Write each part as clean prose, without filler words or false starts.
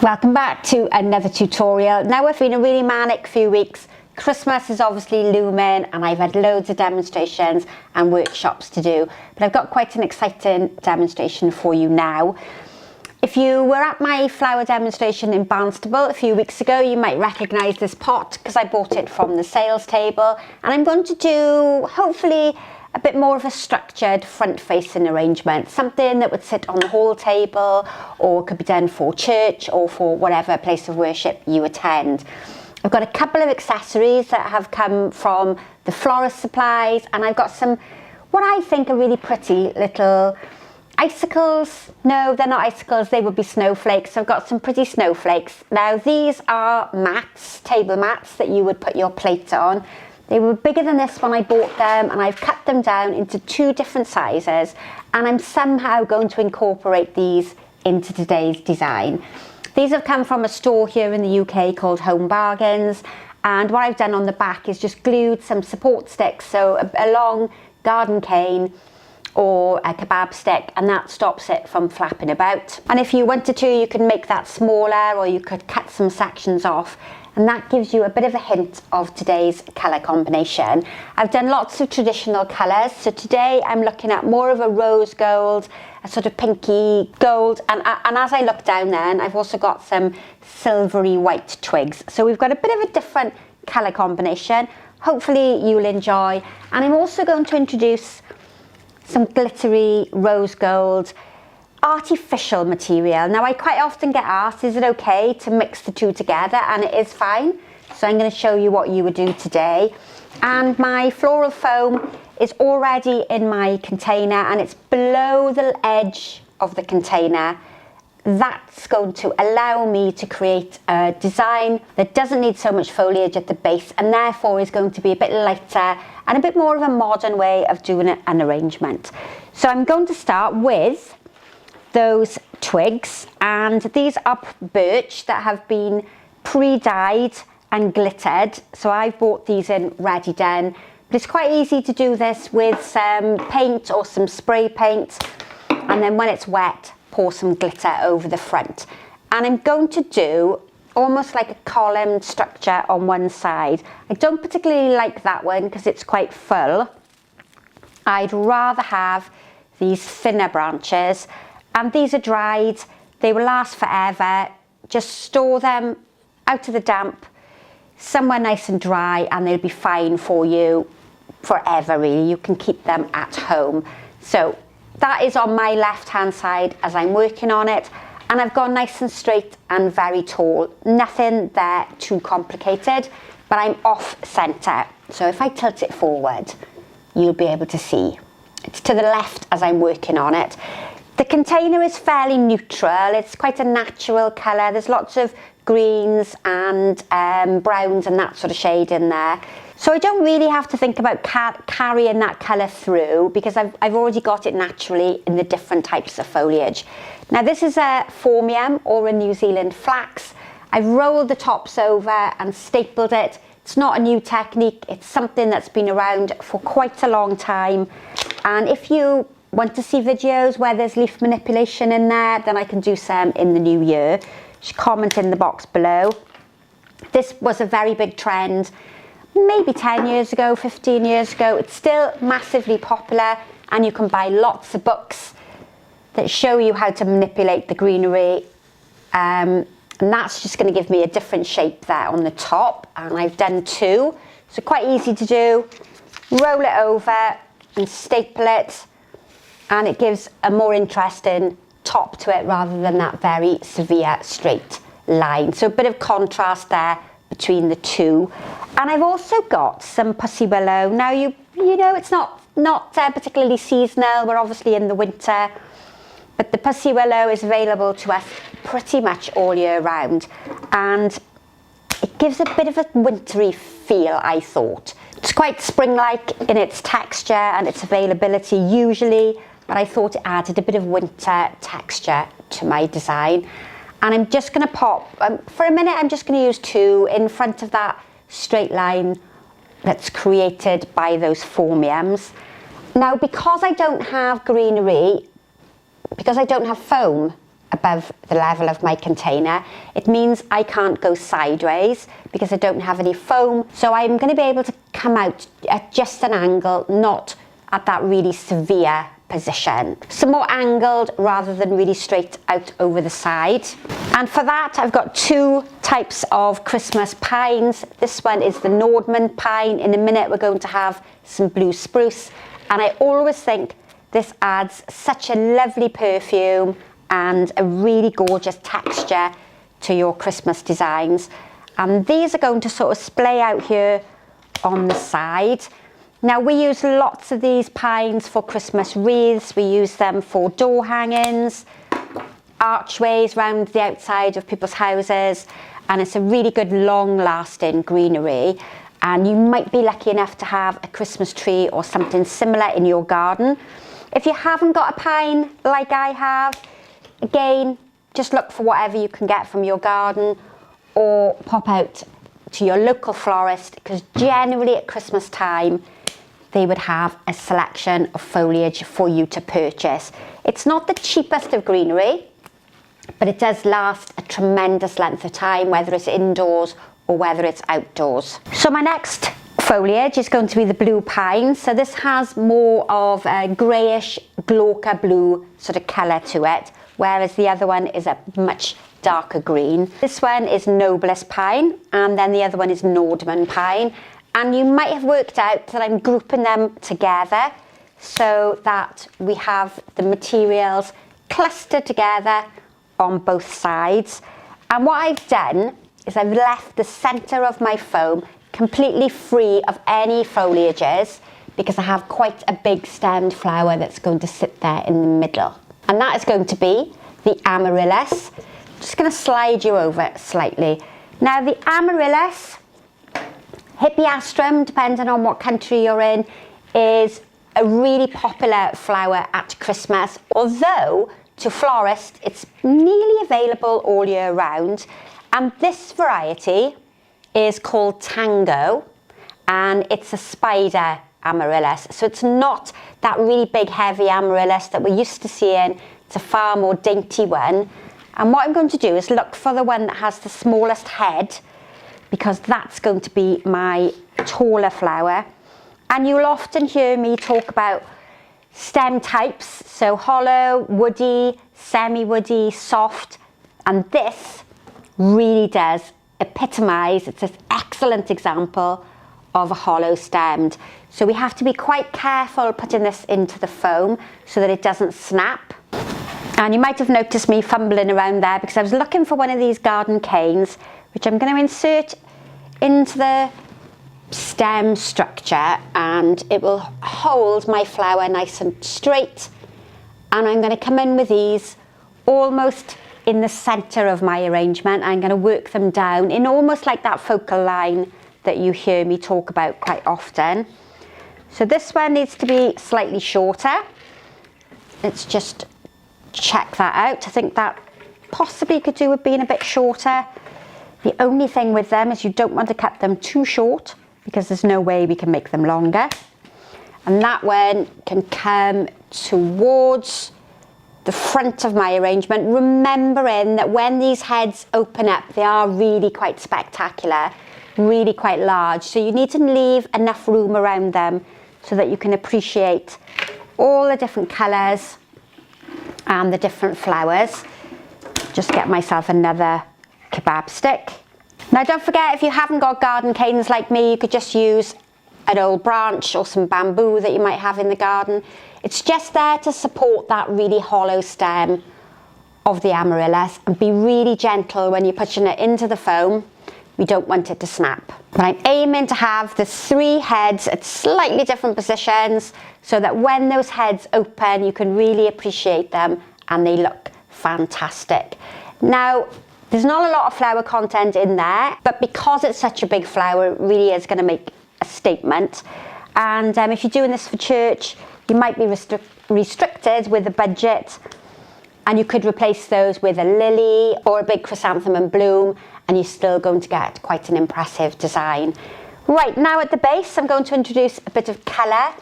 Welcome back to another tutorial. Now it's been a really manic few weeks. Christmas is obviously looming and I've had loads of demonstrations and workshops to do, but I've got quite an exciting demonstration for you now. If you were at my flower demonstration in Barnstable a few weeks ago, you might recognise this pot because I bought it from the sales table, and I'm going to do hopefully a bit more of a structured front-facing arrangement, something that would sit on the hall table or could be done for church or for whatever place of worship you attend. I've got a couple of accessories that have come from the florist supplies, and I've got some what I think are really pretty little icicles. No, they're not icicles, they would be snowflakes. So I've got some pretty snowflakes. Now these are mats, table mats that you would put your plate on. They were bigger than this when I bought them, and I've cut them down into two different sizes, and I'm somehow going to incorporate these into today's design. These have come from a store here in the UK called Home Bargains, and what I've done on the back is just glued some support sticks, so a long garden cane or a kebab stick, and that stops it from flapping about. And if you wanted to, you could make that smaller, or you could cut some sections off, and that gives you a bit of a hint of today's colour combination. I've done lots of traditional colours, so today I'm looking at more of a rose gold, a sort of pinky gold, and as I look down then, I've also got some silvery white twigs. So we've got a bit of a different colour combination. Hopefully you'll enjoy. And I'm also going to introduce some glittery rose gold artificial material. Now I quite often get asked, is it okay to mix the two together? And it is fine. So I'm going to show you what you would do today. And my floral foam is already in my container, and it's below the edge of the container. That's going to allow me to create a design that doesn't need so much foliage at the base, and therefore is going to be a bit lighter and a bit more of a modern way of doing an arrangement. So I'm going to start with those twigs, and these are birch that have been pre-dyed and glittered. So I've bought these in ready done, but it's quite easy to do this with some paint or some spray paint, and then when it's wet, pour some glitter over the front. And I'm going to do almost like a column structure on one side. I don't particularly like that one because it's quite full. I'd rather have these thinner branches, and these are dried. They will last forever. Just store them out of the damp, somewhere nice and dry, and they'll be fine for you forever really. You can keep them at home. So that is on my left hand side as I'm working on it, and I've gone nice and straight and very tall. Nothing there too complicated, but I'm off centre. So if I tilt it forward, you'll be able to see. It's to the left as I'm working on it. The container is fairly neutral. It's quite a natural colour. There's lots of greens and browns and that sort of shade in there. So I don't really have to think about carrying that colour through, because I've already got it naturally in the different types of foliage. Now this is a Phormium or a New Zealand flax. I've rolled the tops over and stapled it. It's not a new technique. It's something that's been around for quite a long time. And if you want to see videos where there's leaf manipulation in there, then I can do some in the new year. Just comment in the box below. This was a very big trend maybe 10 years ago, 15 years ago. It's still massively popular, and you can buy lots of books that show you how to manipulate the greenery, and that's just going to give me a different shape there on the top, and I've done two, so quite easy to do. Roll it over and staple it, and it gives a more interesting top to it rather than that very severe straight line. So a bit of contrast there between the two. And I've also got some pussy willow. Now you know it's not particularly seasonal. We're obviously in the winter, but the pussy willow is available to us pretty much all year round, and it gives a bit of a wintry feel, I thought. It's quite spring-like in its texture and its availability usually, but I thought it added a bit of winter texture to my design. And I'm just going to pop, for a minute I'm just going to use two in front of that straight line that's created by those Phormiums. Now because I don't have greenery, because I don't have foam above the level of my container. It means I can't go sideways because I don't have any foam. So I'm going to be able to come out at just an angle, not at that really severe position. So more angled rather than really straight out over the side. And for that, I've got two types of Christmas pines. This one is the Nordman pine. In a minute, we're going to have some blue spruce. And I always think this adds such a lovely perfume and a really gorgeous texture to your Christmas designs. And these are going to sort of splay out here on the side. Now we use lots of these pines for Christmas wreaths. We use them for door hangings, archways round the outside of people's houses, and it's a really good long-lasting greenery. And you might be lucky enough to have a Christmas tree or something similar in your garden. If you haven't got a pine like I have, again, just look for whatever you can get from your garden or pop out to your local florist, because generally at Christmas time they would have a selection of foliage for you to purchase. It's not the cheapest of greenery, but it does last a tremendous length of time, whether it's indoors or whether it's outdoors. So my next foliage is going to be the blue pine. So this has more of a greyish glauca blue sort of colour to it, whereas the other one is a much darker green. This one is noblest pine, and then the other one is Nordman pine. And you might have worked out that I'm grouping them together so that we have the materials clustered together on both sides. And what I've done is I've left the centre of my foam completely free of any foliages, because I have quite a big stemmed flower that's going to sit there in the middle. And that is going to be the Amaryllis. Just going to slide you over it slightly. Now the Amaryllis, Hippeastrum, depending on what country you're in, is a really popular flower at Christmas, although to florists it's nearly available all year round. And this variety is called Tango, and it's a spider amaryllis. So it's not that really big heavy amaryllis that we're used to seeing. It's a far more dainty one. And what I'm going to do is look for the one that has the smallest head, because that's going to be my taller flower. And you'll often hear me talk about stem types, so hollow, woody, semi-woody, soft, and this really does epitomise, it's an excellent example of a hollow stemmed. So we have to be quite careful putting this into the foam so that it doesn't snap. And you might have noticed me fumbling around there because I was looking for one of these garden canes, which I'm going to insert into the stem structure, and it will hold my flower nice and straight. And I'm going to come in with these almost in the centre of my arrangement. I'm going to work them down in almost like that focal line that you hear me talk about quite often. So this one needs to be slightly shorter. Let's just check that out. I think that possibly could do with being a bit shorter. The only thing with them is you don't want to cut them too short, because there's no way we can make them longer. And that one can come towards the front of my arrangement, remembering that when these heads open up, they are really quite spectacular, really quite large. So you need to leave enough room around them so that you can appreciate all the different colours and the different flowers. Just get myself another kebab stick. Now don't forget, if you haven't got garden canes like me, you could just use an old branch or some bamboo that you might have in the garden. It's just there to support that really hollow stem of the amaryllis, and be really gentle when you're pushing it into the foam. We don't want it to snap. But I'm aiming to have the 3 heads at slightly different positions so that when those heads open, you can really appreciate them and they look fantastic. Now, there's not a lot of flower content in there, but because it's such a big flower, it really is going to make a statement. And if you're doing this for church, you might be restricted with the budget, and you could replace those with a lily or a big chrysanthemum bloom, and you're still going to get quite an impressive design. Right, now at the base, I'm going to introduce a bit of colour.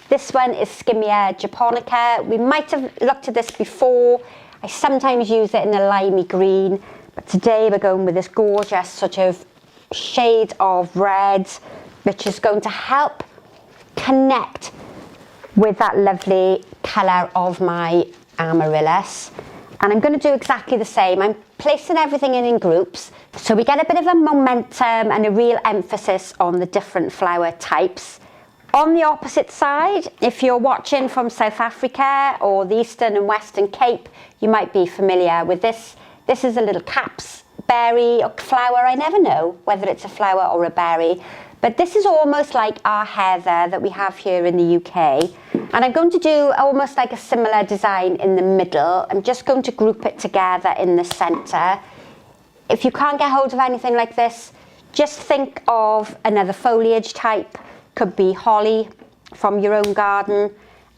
This one is Skimmia japonica. We might have looked at this before. I sometimes use it in a limey green, but today we're going with this gorgeous sort of shade of red, which is going to help connect with that lovely colour of my amaryllis. And I'm going to do exactly the same. I'm placing everything in groups so we get a bit of a momentum and a real emphasis on the different flower types. On the opposite side, if you're watching from South Africa or the Eastern and Western Cape, you might be familiar with this. This is a little caps berry or flower. I never know whether it's a flower or a berry, but this is almost like our heather that we have here in the UK. And I'm going to do almost like a similar design in the middle. I'm just going to group it together in the centre. If you can't get hold of anything like this, just think of another foliage type. Could be holly from your own garden.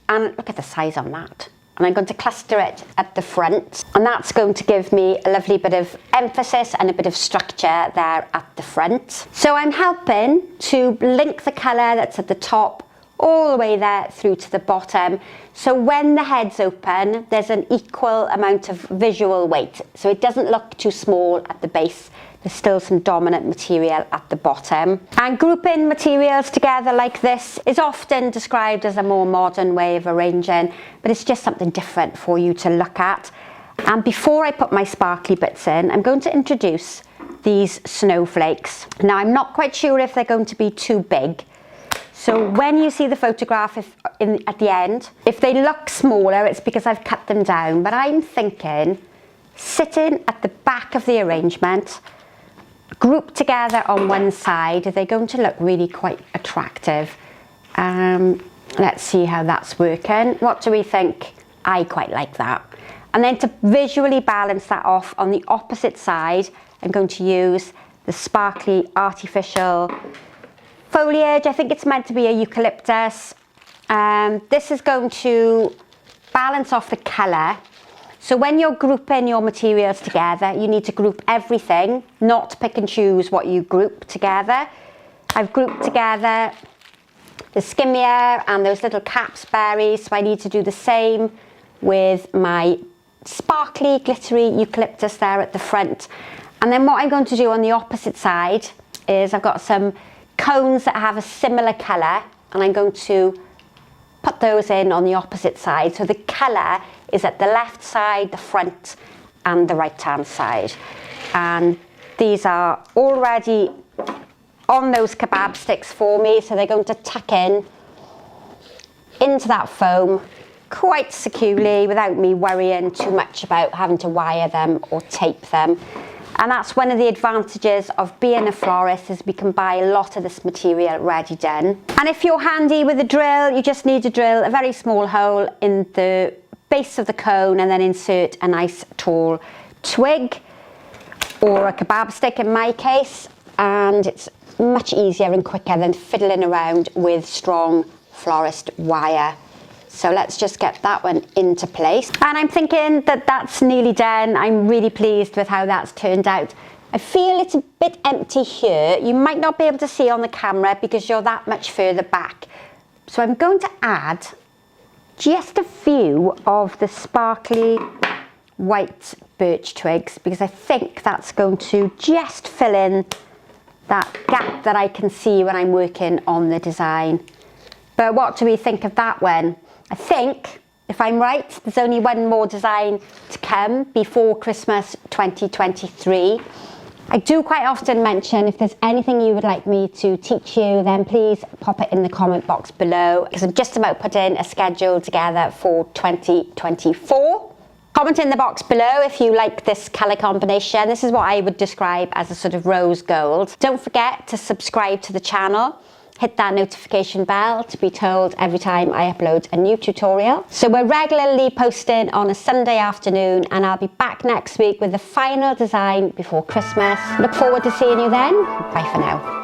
And look at the size on that. And I'm going to cluster it at the front. And that's going to give me a lovely bit of emphasis and a bit of structure there at the front. So I'm helping to link the colour that's at the top all the way there through to the bottom. So when the head's open, there's an equal amount of visual weight. So it doesn't look too small at the base. There's still some dominant material at the bottom. And grouping materials together like this is often described as a more modern way of arranging, but it's just something different for you to look at. And before I put my sparkly bits in, I'm going to introduce these snowflakes. Now, I'm not quite sure if they're going to be too big. So when you see the photograph at the end, if they look smaller, it's because I've cut them down. But I'm thinking, sitting at the back of the arrangement, grouped together on one side, they're going to look really quite attractive. Let's see how that's working. What do we think? I quite like that. And then to visually balance that off on the opposite side, I'm going to use the sparkly artificial foliage. I think it's meant to be a eucalyptus. This is going to balance off the colour. So when you're grouping your materials together, you need to group everything, not pick and choose what you group together. I've grouped together the skimmer and those little caps berries, so I need to do the same with my sparkly, glittery eucalyptus there at the front. And then what I'm going to do on the opposite side is I've got some cones that have a similar colour, and I'm going to put those in on the opposite side. So the colour is at the left side, the front, and the right-hand side. And these are already on those kebab sticks for me, so they're going to tuck in into that foam quite securely without me worrying too much about having to wire them or tape them. And that's one of the advantages of being a florist, is we can buy a lot of this material ready done. And if you're handy with a drill, you just need to drill a very small hole in the base of the cone and then insert a nice tall twig or a kebab stick in my case, and it's much easier and quicker than fiddling around with strong florist wire. So let's just get that one into place. And I'm thinking that that's nearly done. I'm really pleased with how that's turned out. I feel it's a bit empty here. You might not be able to see on the camera because you're that much further back. So I'm going to add just a few of the sparkly white birch twigs, because I think that's going to just fill in that gap that I can see when I'm working on the design. But what do we think of that one? I think, if I'm right, there's only one more design to come before Christmas 2023. I do quite often mention, if there's anything you would like me to teach you, then please pop it in the comment box below, because I'm just about putting a schedule together for 2024. Comment in the box below if you like this colour combination. This is what I would describe as a sort of rose gold. Don't forget to subscribe to the channel. Hit that notification bell to be told every time I upload a new tutorial. So we're regularly posting on a Sunday afternoon, and I'll be back next week with the final design before Christmas. Look forward to seeing you then. Bye for now.